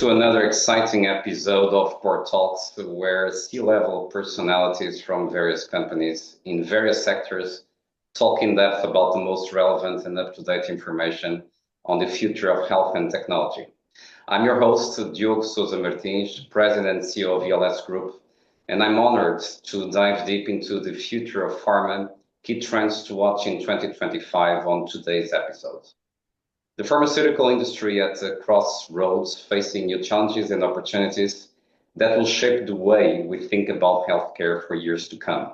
to another exciting episode of Core Talks, where C-level personalities from various companies in various sectors talk in depth about the most relevant and up-to-date information on the future of health and technology. I'm your host, Diogo Sousa-Martins, President and CEO of ELS Group, and I'm honored to dive deep into the future of pharma, key trends to watch in 2025 on today's episode. The pharmaceutical industry at a crossroads, facing new challenges and opportunities that will shape the way we think about healthcare for years to come.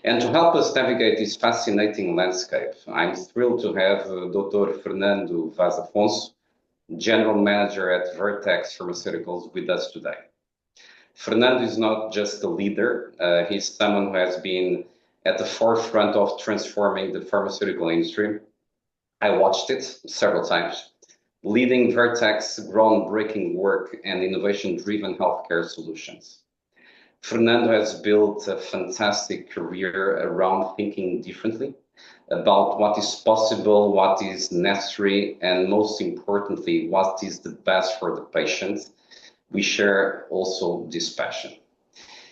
And to help us navigate this fascinating landscape, I'm thrilled to have Dr. Fernando Vaz Afonso, General Manager at Vertex Pharmaceuticals, with us today. Fernando is not just a leader, he's someone who has been at the forefront of transforming the pharmaceutical industry. I watched it several times, leading Vertex groundbreaking work and innovation-driven healthcare solutions. Fernando has built a fantastic career around thinking differently about what is possible, what is necessary, and most importantly, what is the best for the patient. We share also this passion.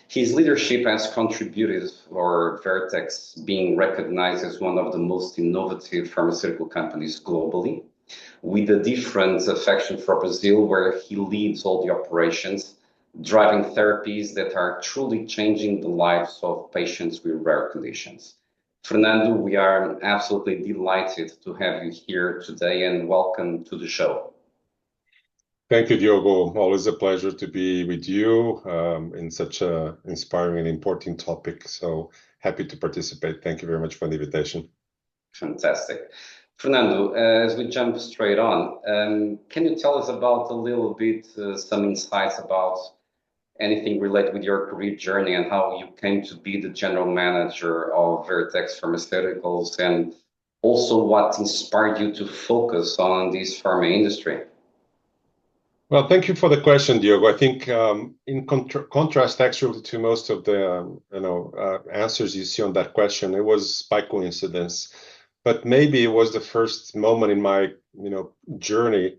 His leadership has contributed for Vertex being recognized as one of the most innovative pharmaceutical companies globally, with a different affection for Brazil, where he leads all the operations, driving therapies that are truly changing the lives of patients with rare conditions. Fernando, we are absolutely delighted to have you here today, and welcome to the show. Thank you, Diogo. Always a pleasure to be with you in such an inspiring and important topic. So happy to participate. Thank you very much for the invitation. Fantastic. Fernando, as we jump straight on, can you tell us about a little bit, some insights about anything related with your career journey and how you came to be the general manager of Vertex Pharmaceuticals, and also what inspired you to focus on this pharma industry? Well, thank you for the question, Diogo. I think in contrast, actually, to most of the answers you see on that question, it was by coincidence, but maybe it was the first moment in my journey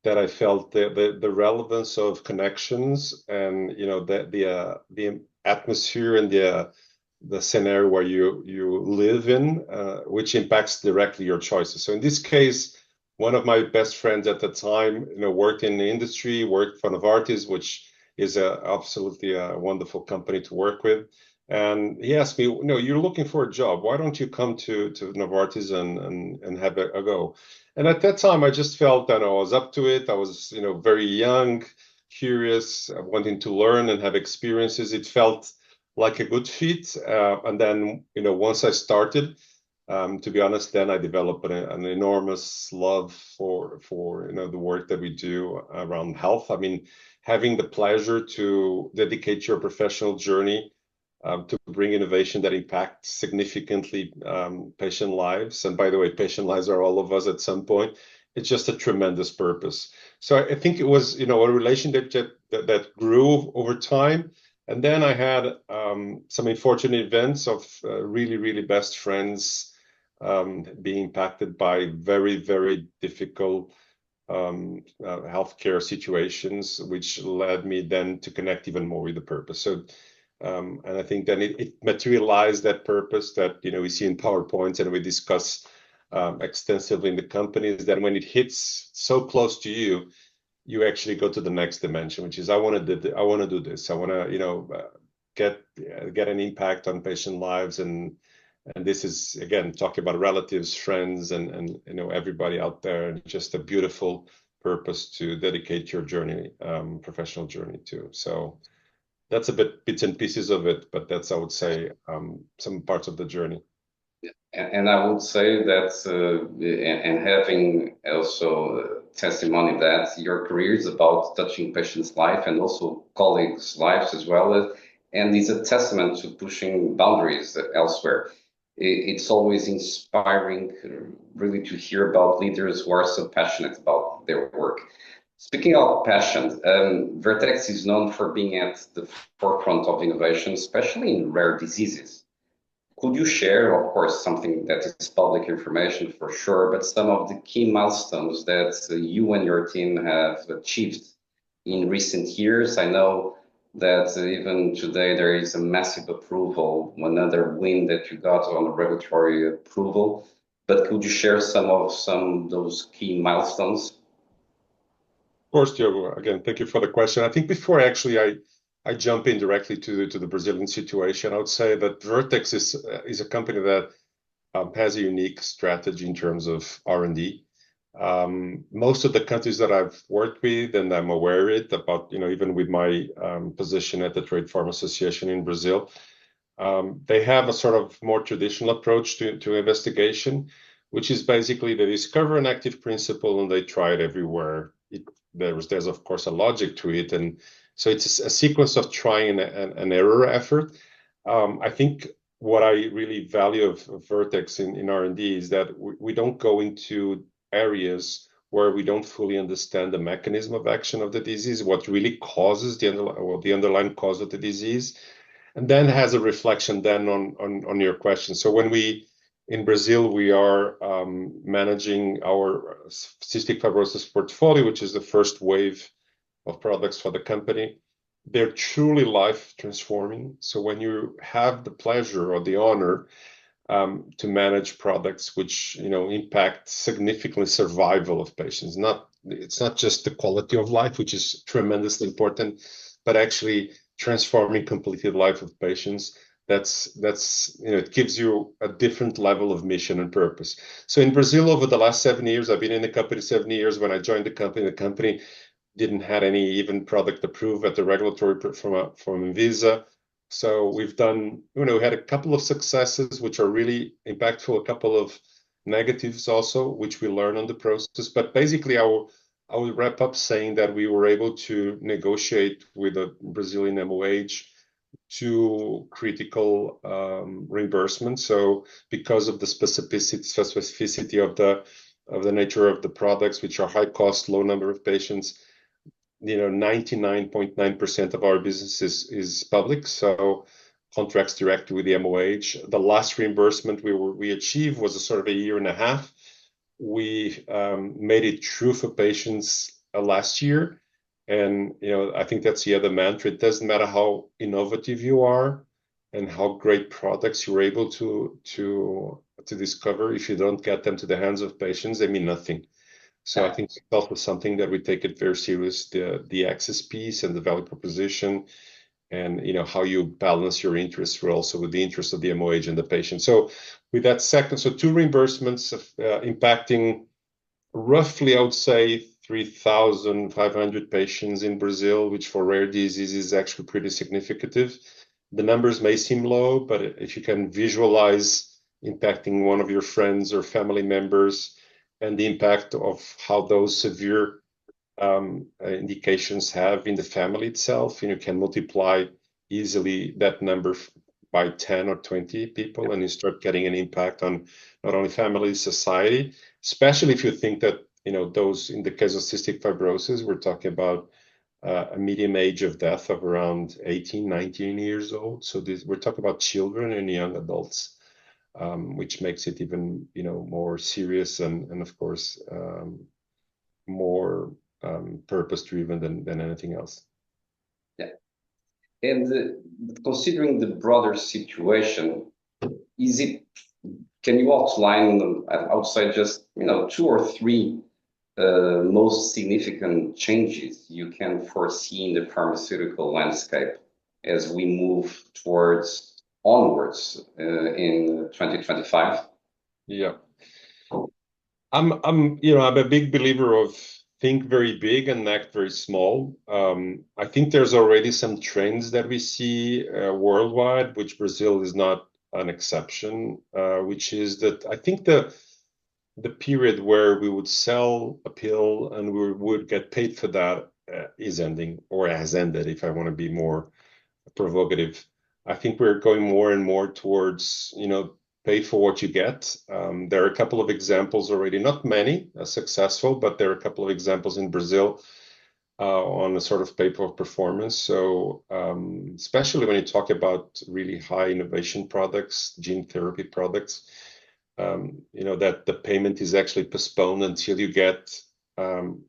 that I felt the relevance of connections and the atmosphere and the scenario where you live in, which impacts directly your choices. So in this case, one of my best friends at the time, worked in the industry, worked for Novartis, which is absolutely a wonderful company to work with. And he asked me, you're looking for a job. Why don't you come to Novartis and have a go? And at that time, I just felt that I was up to it. I was, very young, curious, wanting to learn and have experiences. It felt like a good fit. And then, once I started, to be honest, then I developed an enormous love for the work that we do around health. I mean, having the pleasure to dedicate your professional journey to bring innovation that impacts significantly patient lives. And by the way, patient lives are all of us at some point. It's just a tremendous purpose. So I think it was, a relationship that grew over time. And then I had some unfortunate events of really, really best friends being impacted by very, very difficult healthcare situations, which led me then to connect even more with the purpose. So, and I think then it materialized that purpose that we see in PowerPoints and we discuss extensively in the companies. That when it hits so close to you, you actually go to the next dimension, which is I want to do this. I want to get an impact on patient lives and this is, again, talking about relatives, friends, and everybody out there, and just a beautiful purpose to dedicate your journey, professional journey to. So that's a bits and pieces of it, but that's, I would say, some parts of the journey. And I would say that, and having also testimony that your career is about touching patients' life and also colleagues' lives as well, and is a testament to pushing boundaries elsewhere. It's always inspiring, really, to hear about leaders who are so passionate about their work. Speaking of passion, Vertex is known for being at the forefront of innovation, especially in rare diseases. Could you share, of course, something that is public information for sure, but some of the key milestones that you and your team have achieved in recent years. I know that even today there is a massive approval, another win that you got on the regulatory approval. But could you share some of those key milestones? Of course, Diogo. Again, thank you for the question. I think before actually I jump in directly to the Brazilian situation, I would say that Vertex is a company that has a unique strategy in terms of R&D. Most of the countries that I've worked with, and I'm aware it about, even with my position at the Trade Pharma Association in Brazil, they have a sort of more traditional approach to investigation, which is basically they discover an active principle and they try it everywhere. There's of course a logic to it, and so it's a sequence of trying an error effort. I think what I really value of Vertex in R&D is that we don't go into areas where we don't fully understand the mechanism of action of the disease, what really causes the underlying cause of the disease, and then has a reflection then on your question. So when in Brazil, we are managing our cystic fibrosis portfolio, which is the first wave of products for the company. They're truly life transforming. So when you have the pleasure or the honor to manage products which impact significantly survival of patients, it's not just the quality of life, which is tremendously important, but actually transforming completely the life of patients. It gives you a different level of mission and purpose. So in Brazil, over the last 7 years, I've been in the company 7 years. When I joined the company didn't have any even product approved at the regulatory from Anvisa. So we've done, we had a couple of successes which are really impactful, a couple of negatives also, which we learn on the process. But basically, I will wrap up saying that we were able to negotiate with the Brazilian MOH to critical reimbursement. So because of the specificity of the nature of the products, which are high cost, low number of patients, 99.9% of our business is public. So contracts directly with the MOH. The last reimbursement we achieved was a sort of a year and a half. We made it true for patients last year. And I think that's the other mantra. It doesn't matter how innovative you are and how great products you're able to discover. If you don't get them to the hands of patients, they mean nothing. So I think it's also something that we take it very serious, the access piece and the value proposition, and how you balance your interests also with the interest of the MOH and the patient. So with that second, so 2 reimbursements impacting roughly, I would say, 3,500 patients in Brazil, which for rare disease is actually pretty significant. The numbers may seem low, but if you can visualize impacting one of your friends or family members and the impact of how those severe indications have in the family itself, you can multiply easily that number by 10 or 20 people, and you start getting an impact on not only family, society, especially if you think that those, in the case of cystic fibrosis, we're talking about a median age of death of around 18, 19 years old. So we're talking about children and young adults, which makes it even more serious and of course more purpose-driven than anything else. Yeah. And considering the broader situation, can you outline outside just 2 or 3 most significant changes you can foresee in the pharmaceutical landscape as we move onwards in 2025? Yeah, I'm a big believer of think very big and act very small. I think there's already some trends that we see worldwide, which Brazil is not an exception, which is that I think the period where we would sell a pill and we would get paid for that is ending, or has ended, if I want to be more provocative. I think we're going more and more towards, pay for what you get. There are a couple of examples already, not many successful, but there are a couple of examples in Brazil on a sort of pay for performance. So especially when you talk about really high innovation products, gene therapy products, that the payment is actually postponed until you get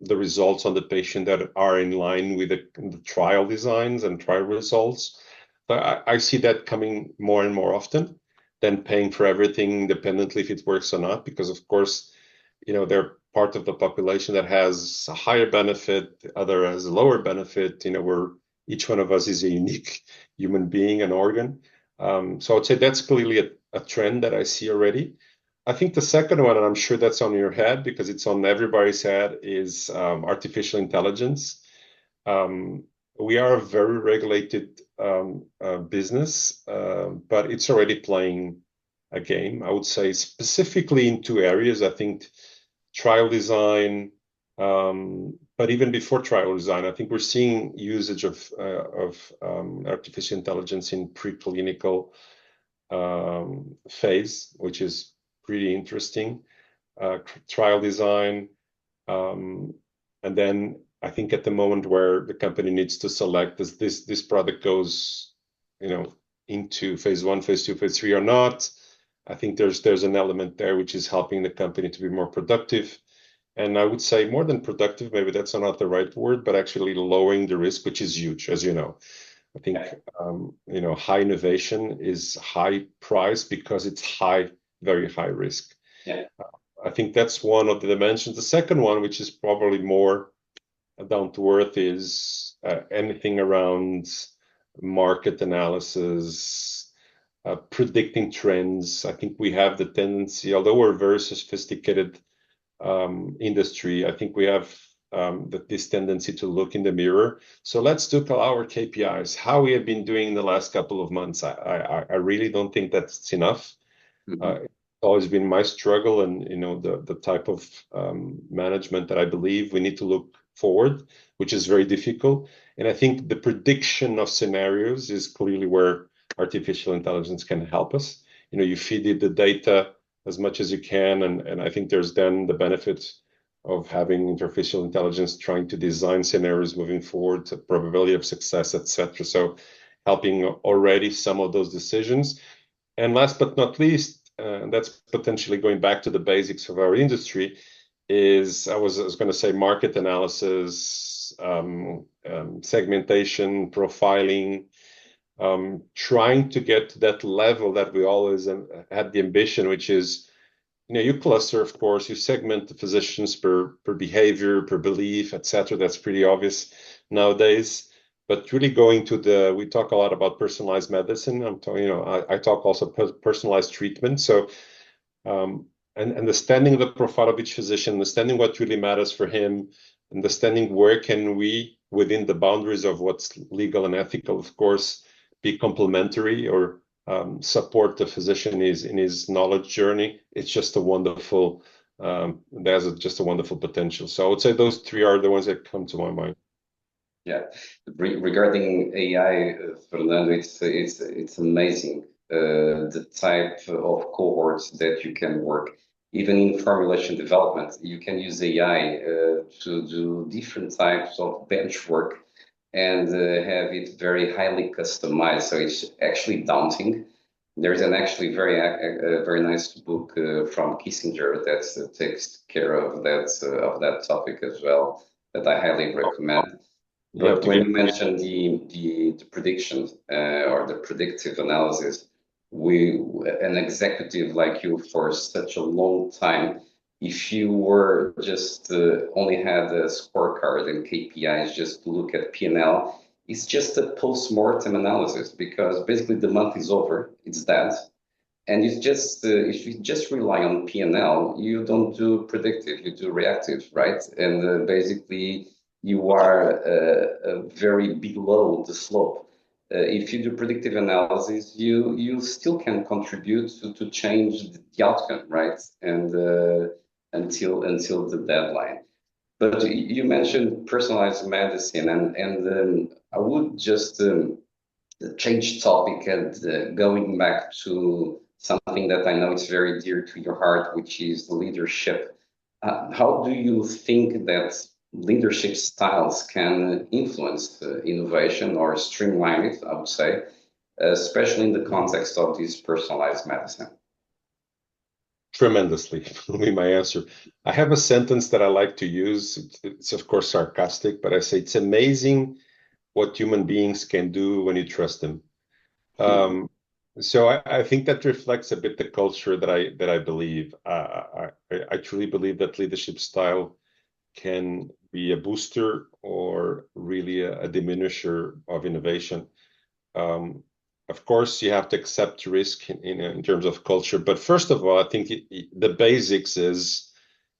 the results on the patient that are in line with the trial designs and trial results. But I see that coming more and more often than paying for everything independently if it works or not, because of course, they're part of the population that has a higher benefit, the other has a lower benefit, where each one of us is a unique human being and organ. So I would say that's clearly a trend that I see already. I think the second one, and I'm sure that's on your head because it's on everybody's head, is artificial intelligence. We are a very regulated business, but it's already playing a game. I would say specifically in two areas. I think trial design, but even before trial design, I think we're seeing usage of artificial intelligence in preclinical phase, which is pretty interesting. Trial design, and then I think at the moment where the company needs to select this product goes, into phase 1, phase 2, phase 3 or not. I think there's an element there which is helping the company to be more productive. And I would say more than productive, maybe that's not the right word, but actually lowering the risk, which is huge, as you know. I think, high innovation is high price because it's very high risk. Yeah. I think that's one of the dimensions. The second one, which is probably more down to earth, is anything around market analysis, predicting trends. I think we have the tendency, although we're a very sophisticated industry, I think we have this tendency to look in the mirror. So let's look at our KPIs, how we have been doing in the last couple of months. I really don't think that's enough. Mm-hmm. It's always been my struggle, and the type of management that I believe we need to look forward, which is very difficult. And I think the prediction of scenarios is clearly where artificial intelligence can help us. You feed it the data as much as you can, and I think there's then the benefits of having artificial intelligence trying to design scenarios moving forward, to probability of success, etc. So helping already some of those decisions. And last but not least, and that's potentially going back to the basics of our industry, is I was going to say market analysis, segmentation, profiling, trying to get to that level that we always had the ambition, which is, you cluster, of course, you segment the physicians per behavior, per belief, etc. That's pretty obvious nowadays. But really going to we talk a lot about personalized medicine. I talk also personalized treatment. So, and understanding the profile of each physician, understanding what really matters for him, understanding where can we, within the boundaries of what's legal and ethical, of course, be complementary or support the physician in his knowledge journey. It's just a wonderful, there's just a wonderful potential. So I would say those three are the ones that come to my mind. Yeah, regarding AI, Fernando, it's amazing the type of cohorts that you can work. Even in formulation development, you can use AI to do different types of bench work and have it very highly customized. So it's actually daunting. There's an actually very nice book from Kissinger that takes care of that topic as well, that I highly recommend. But when you mentioned the predictions or the predictive analysis, an executive like you for such a long time, if you were just only had a scorecard and KPIs just to look at P&L, it's just a post-mortem analysis because basically the month is over, it's dead. And it's just if you just rely on P&L, you don't do predictive, you do reactive, right? And basically you are very below the slope. If you do predictive analysis, you still can contribute to change the outcome, right? And until the deadline. But you mentioned personalized medicine, and I would just change topic and going back to something that I know is very dear to your heart, which is leadership. How do you think that leadership styles can influence innovation or streamline it, I would say, especially in the context of this personalized medicine? Tremendously will be my answer. I have a sentence that I like to use. It's of course sarcastic, but I say it's amazing what human beings can do when you trust them. So I think that reflects a bit the culture that I believe. I truly believe that leadership style can be a booster or really a diminisher of innovation. Of course, you have to accept risk in terms of culture. But first of all, I think the basics is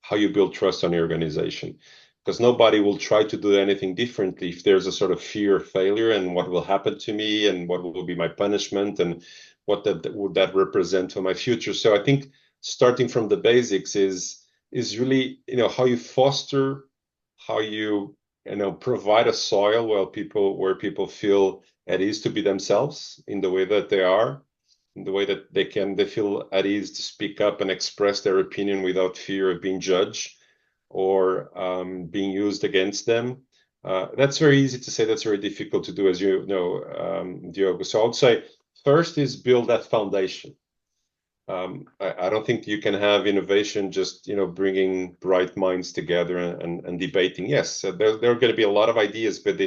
how you build trust on your organization. Because nobody will try to do anything differently if there's a sort of fear of failure and what will happen to me and what will be my punishment and what that would that represent for my future. So I think starting from the basics is really how you foster, how you provide a soil where people feel at ease to be themselves in the way that they are, in the way that they feel at ease to speak up and express their opinion without fear of being judged or being used against them. That's very easy to say. That's very difficult to do, as you know, Diogo. So I would say first is build that foundation. I don't think you can have innovation just bringing bright minds together and debating. Yes, there are going to be a lot of ideas, but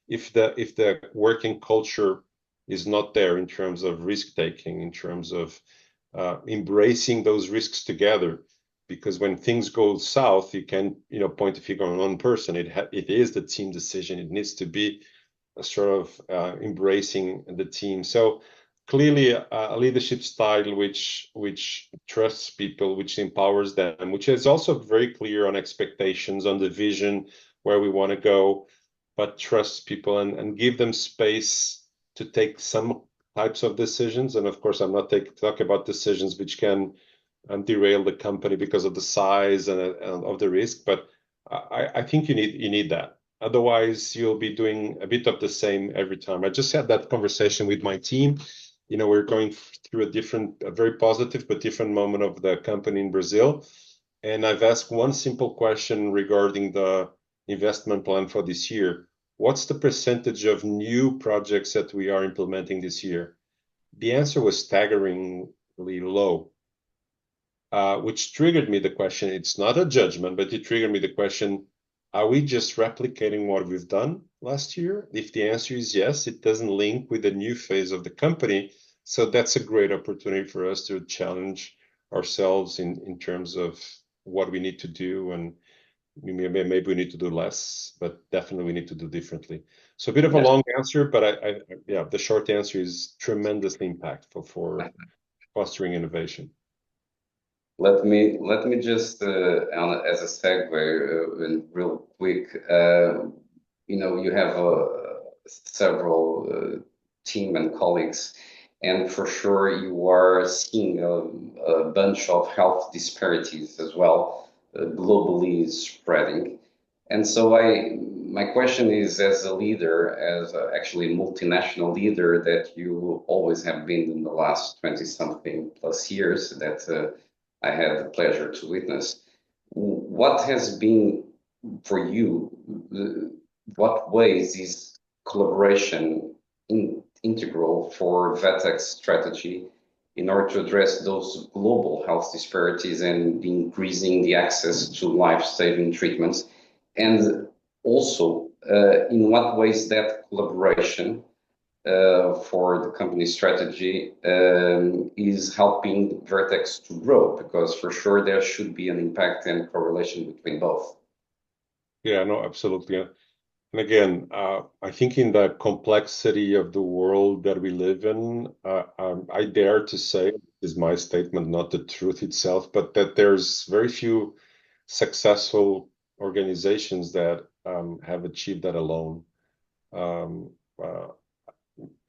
if the working culture is not there in terms of risk taking, in terms of embracing those risks together, because when things go south, you can point a finger on one person. It is the team decision. It needs to be a sort of embracing the team. So clearly a leadership style which trusts people, which empowers them, which is also very clear on expectations, on the vision, where we want to go, but trusts people and give them space to take some types of decisions. And of course, I'm not talking about decisions which can derail the company because of the size and of the risk, but I think you need that. Otherwise, you'll be doing a bit of the same every time. I just had that conversation with my team. We're going through a very positive but different moment of the company in Brazil. And I've asked one simple question regarding the investment plan for this year. What's the percentage of new projects that we are implementing this year? The answer was staggeringly low, which triggered me the question. It's not a judgment, but it triggered me the question, are we just replicating what we've done last year? If the answer is yes, it doesn't link with the new phase of the company. So that's a great opportunity for us to challenge ourselves in terms of what we need to do. And maybe we need to do less, but definitely we need to do differently. So a bit of a long answer, but the short answer is tremendously impactful for fostering innovation. Let me just as a segue and real quick, you have several team and colleagues, and for sure you are seeing a bunch of health disparities as well, globally spreading. And so my question is, as a leader, as actually a multinational leader that you always have been in the last 20-something plus years that I had the pleasure to witness. What has been for you, what ways is collaboration integral for Vertex strategy in order to address those global health disparities and increasing the access to life-saving treatments? And also, in what ways that collaboration for the company strategy is helping Vertex to grow, because for sure there should be an impact and correlation between both. Yeah, no, absolutely. And again, I think in the complexity of the world that we live in, I dare to say, is my statement, not the truth itself, but that there's very few successful organizations that have achieved that alone.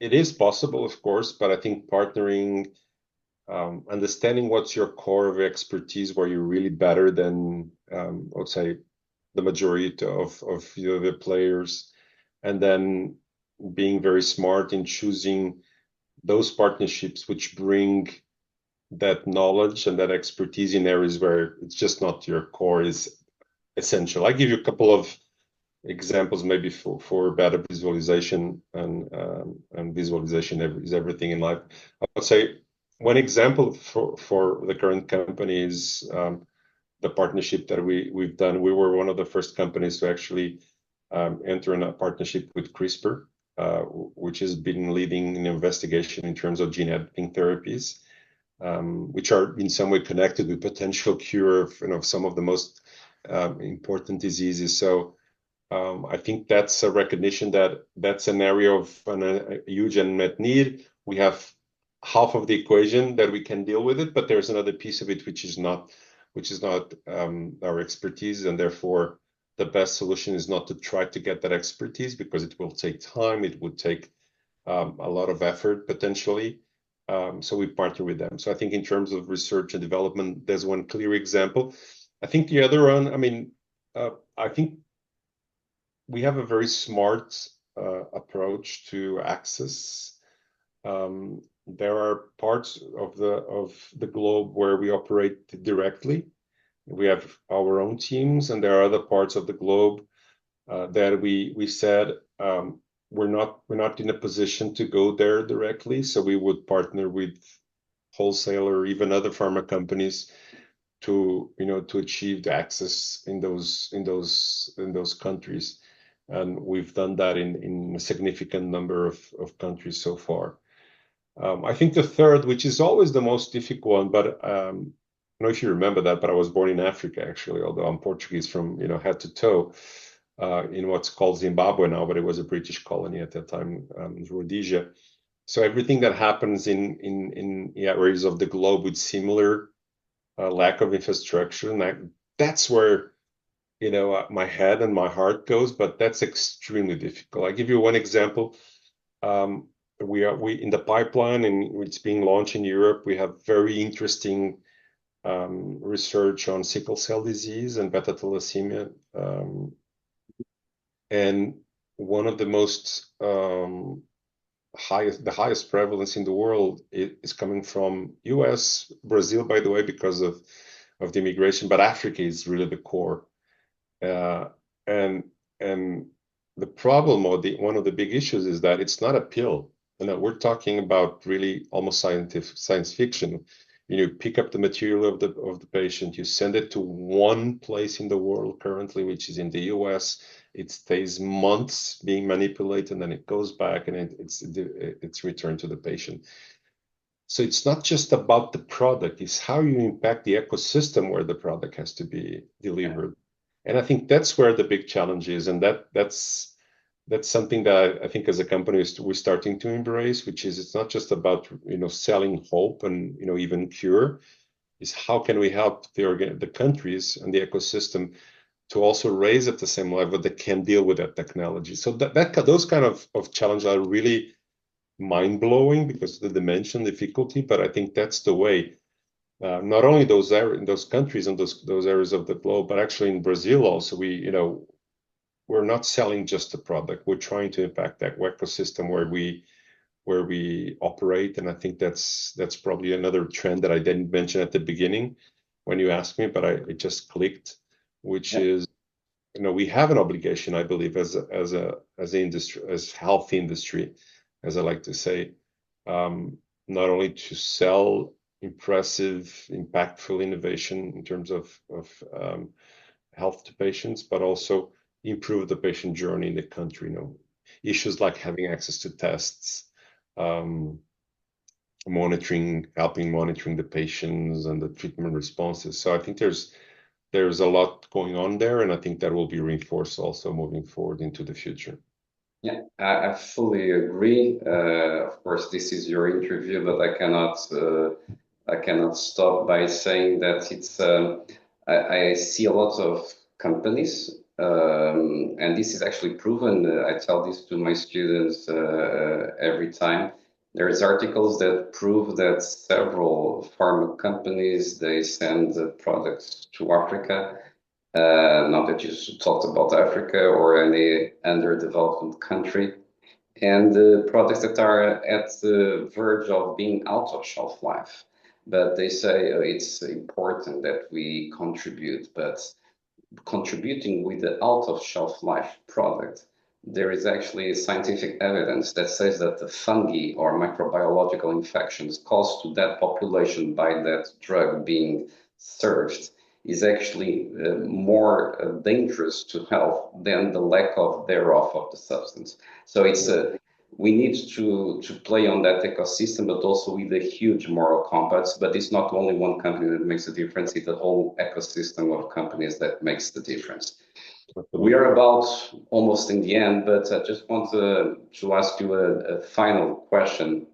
It is possible, of course, but I think partnering, understanding what's your core of expertise, where you're really better than, let's say, the majority of the other players, and then being very smart in choosing those partnerships which bring that knowledge and that expertise in areas where it's just not your core is essential. I give you a couple of examples maybe for better visualization, and visualization is everything in life. I would say one example for the current company is the partnership that we've done. We were one of the first companies to actually enter in a partnership with CRISPR, which has been leading an investigation in terms of gene editing therapies, which are in some way connected with potential cure of some of the most important diseases. So I think that's a recognition that that's an area of a huge unmet need. We have half of the equation that we can deal with it, but there's another piece of it which is not our expertise, and therefore the best solution is not to try to get that expertise because it will take time. It would take a lot of effort potentially. So we partner with them. So I think in terms of research and development, there's one clear example. I think the other one, I mean, I think we have a very smart approach to access. There are parts of the globe where we operate directly. We have our own teams, and there are other parts of the globe that we said we're not in a position to go there directly, so we would partner with wholesaler, even other pharma companies, to achieve the access in those countries, and we've done that in a significant number of countries so far. I think the third, which is always the most difficult one, but I don't know if you remember that, but I was born in Africa actually, although I'm Portuguese from head to toe, in what's called Zimbabwe now, but it was a British colony at that time, Rhodesia. So everything that happens in areas of the globe with similar lack of infrastructure, and that's where my head and my heart goes, but that's extremely difficult. I give you one example. We in the pipeline, and it's being launched in Europe. We have very interesting research on sickle cell disease and beta thalassemia, and one of the most highest prevalence in the world is coming from US, Brazil, by the way, because of the immigration, but Africa is really the core. And the problem, or one of the big issues, is that it's not a pill. We're talking about really almost science fiction. You pick up the material of the patient, you send it to one place in the world currently, which is in the US. It stays months being manipulated, and then it goes back, and it's returned to the patient. So it's not just about the product; it's how you impact the ecosystem where the product has to be delivered. And I think that's where the big challenge is, and that's something that I think as a company we're starting to embrace, which is it's not just about selling hope and even cure. Is how can we help the countries and the ecosystem to also raise at the same level that can deal with that technology. So those kind of challenges are really mind-blowing because of the dimension difficulty, but I think that's the way. Not only in those countries and those areas of the globe, but actually in Brazil also, we're not selling just the product. We're trying to impact that ecosystem where we operate, and I think that's probably another trend that I didn't mention at the beginning when you asked me, but it just clicked, which is we have an obligation, I believe, as industry, as health industry, as I like to say, not only to sell impressive, impactful innovation in terms of health to patients, but also improve the patient journey in the country. Issues like having access to tests, helping monitoring the patients and the treatment responses. So I think there's a lot going on there, and I think that will be reinforced also moving forward into the future. Yeah, I fully agree. Of course, this is your interview, but I cannot stop by saying that it's. I see a lot of companies, and this is actually proven. I tell this to my students every time. There's articles that prove that several pharma companies, they send products to Africa. Not that you talked about Africa or any underdeveloped country, and products that are at the verge of being out of shelf life. But they say it's important that we contribute, but contributing with the out of shelf life product there is actually scientific evidence that says that the fungi or microbiological infections caused to that population by that drug being served is actually more dangerous to health than the lack of thereof of the substance. So it's we need to play on that ecosystem, but also with a huge moral compass. But it's not only one company that makes a difference; it's the whole ecosystem of companies that makes the difference. We are about almost in the end, but I just want to ask you a final question,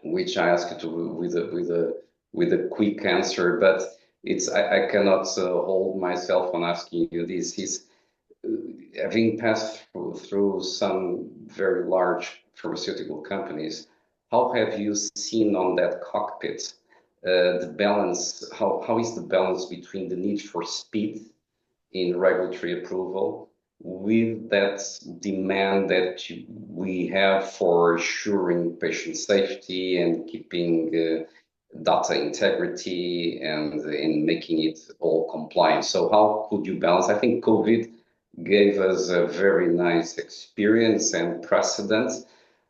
which I ask you to with a quick answer. But it's I cannot hold myself on asking you this. Is having passed through some very large pharmaceutical companies, how have you seen on that cockpit the balance? How is the balance between the need for speed in regulatory approval with that demand that we have for assuring patient safety and keeping data integrity and in making it all compliant? So how could you balance? I think COVID gave us a very nice experience and precedent,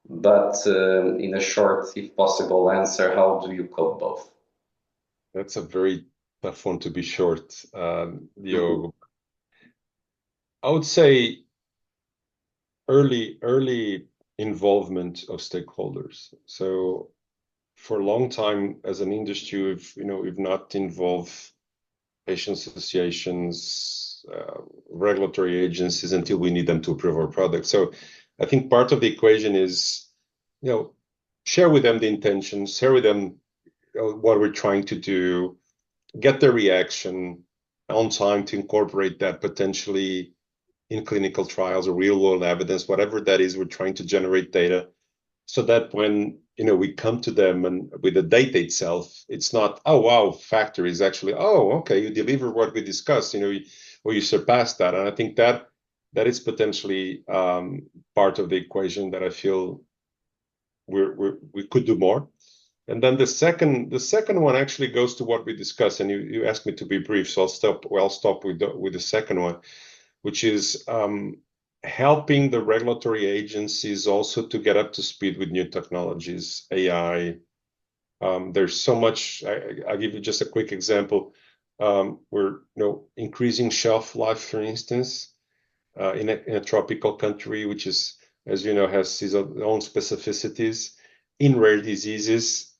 but in a short, if possible, answer, how do you cope both? That's a very tough one to be short, Diogo. I would say early involvement of stakeholders. So for a long time as an industry, we've not involved patient associations, regulatory agencies until we need them to approve our product. So I think part of the equation is, share with them the intentions, share with them what we're trying to do, get their reaction on time to incorporate that potentially in clinical trials or real world evidence, whatever that is, we're trying to generate data so that when we come to them and with the data itself, it's not, oh wow, factor is actually, oh okay, you deliver what we discussed, or you surpass that. And I think that is potentially part of the equation that I feel we could do more. And then the second one actually goes to what we discussed, and you asked me to be brief, so I'll stop with the second one, which is helping the regulatory agencies also to get up to speed with new technologies, AI. There's so much. I'll give you just a quick example. We're increasing shelf life, for instance, in a tropical country, which is, as you know, has its own specificities. In rare diseases,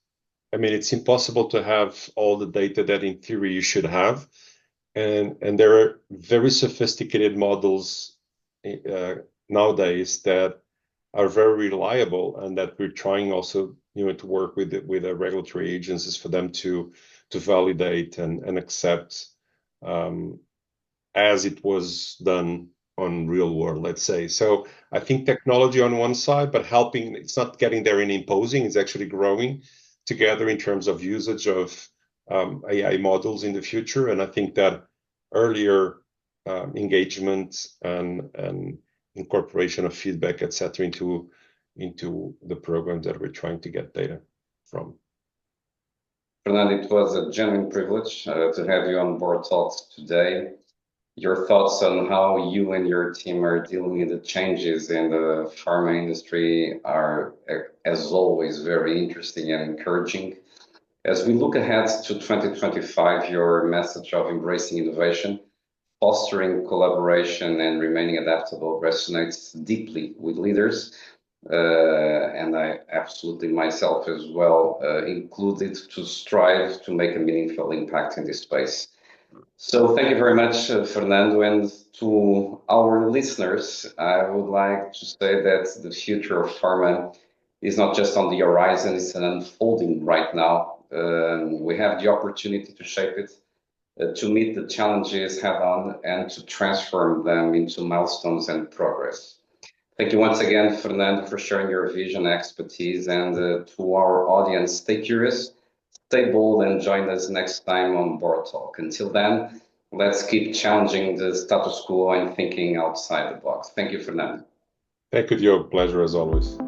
I mean, it's impossible to have all the data that in theory you should have. And there are very sophisticated models nowadays that are very reliable and that we're trying also to work with the regulatory agencies for them to validate and accept as it was done on real world, let's say. So I think technology on one side, but helping, it's not getting there and imposing, it's actually growing together in terms of usage of AI models in the future. And I think that earlier engagement and incorporation of feedback, etc., into the programs that we're trying to get data from. Fernando, it was a genuine privilege to have you on Board Talks today. Your thoughts on how you and your team are dealing with the changes in the pharma industry are, as always, very interesting and encouraging. As we look ahead to 2025, your message of embracing innovation, fostering collaboration, and remaining adaptable resonates deeply with leaders. And I absolutely myself as well included to strive to make a meaningful impact in this space. So thank you very much, Fernando. And to our listeners, I would like to say that the future of pharma is not just on the horizon, it's an unfolding right now. We have the opportunity to shape it, to meet the challenges head on, and to transform them into milestones and progress. Thank you once again, Fernando, for sharing your vision, expertise, and to our audience, stay curious, stay bold, and join us next time on Board Talk. Until then, let's keep challenging the status quo and thinking outside the box. Thank you, Fernando. Thank you, Diogo. Pleasure as always.